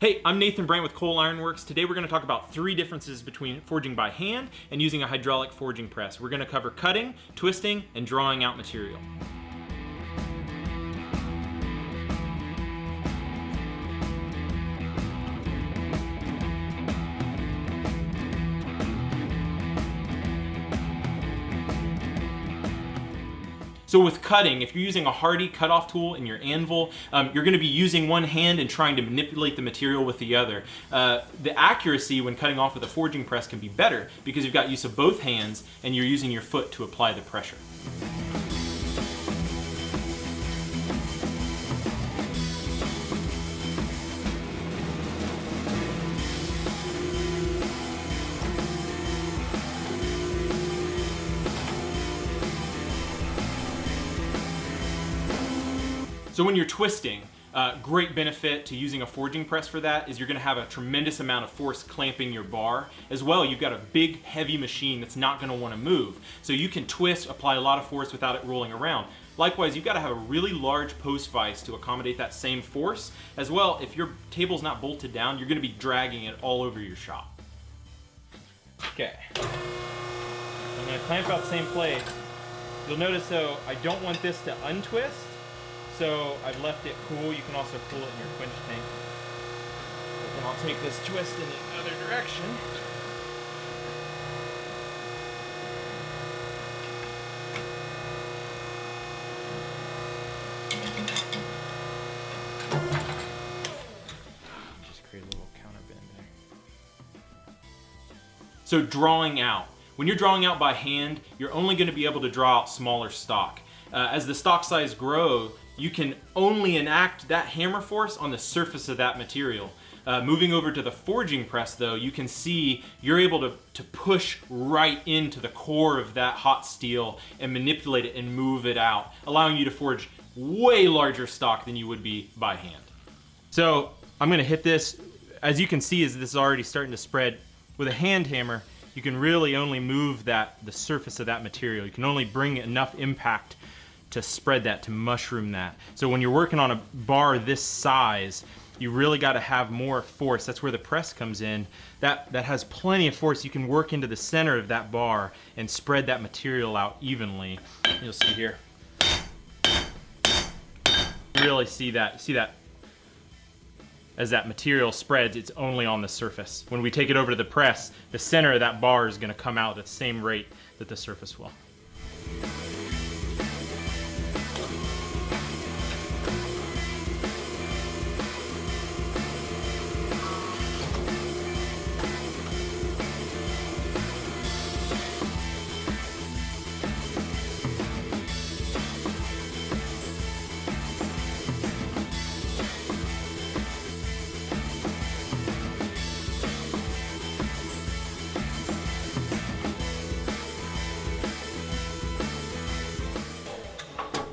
Hey, I'm Nathan Brandt with Coal Iron Works. Today we're going to talk about 3 differences between forging by hand and using a hydraulic forging press. We're going to cover cutting, twisting, and drawing out material. So with cutting, if you're using a hardy cutoff tool in your anvil, you're going to be using one hand and trying to manipulate the material with the other. The accuracy when cutting off with a forging press can be better because you've got use of both hands and you're using your foot to apply the pressure. So when you're twisting, great benefit to using a forging press for that is you're going to have a tremendous amount of force clamping your bar. As well, you've got a big, heavy machine that's not going to want to move. So you can twist, apply a lot of force without it rolling around. Likewise, you've got to have a really large post vise to accommodate that same force. As well, if your table's not bolted down, you're going to be dragging it all over your shop. Okay. I'm going to clamp out the same place. You'll notice, though, I don't want this to untwist. So I've left it cool. You can also cool it in your quench tank. But then I'll take this twist in the other direction. Just create a little counter bend there. So drawing out. When you're drawing out by hand, you're only going to be able to draw out smaller stock. As the stock size grows, you can only enact that hammer force on the surface of that material. Moving over to the forging press though, you can see you're able to push right into the core of that hot steel and manipulate it and move it out, allowing you to forge way larger stock than you would be by hand. So I'm gonna hit this. As you can see, as this is already starting to spread, with a hand hammer, you can really only move the surface of that material. You can only bring enough impact to spread that, to mushroom that. So when you're working on a bar this size, you really got to have more force. That's where the press comes in. That has plenty of force. You can work into the center of that bar and spread that material out evenly. You'll see here. Really see that. See that? As that material spreads, it's only on the surface. When we take it over to the press, the center of that bar is going to come out at the same rate that the surface will.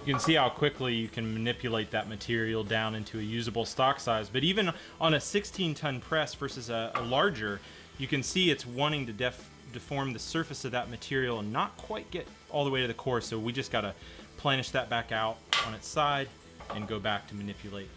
You can see how quickly you can manipulate that material down into a usable stock size. But even on a 16-ton press versus a larger, you can see it's wanting to deform the surface of that material and not quite get all the way to the core. So we just got to planish that back out on its side and go back to manipulate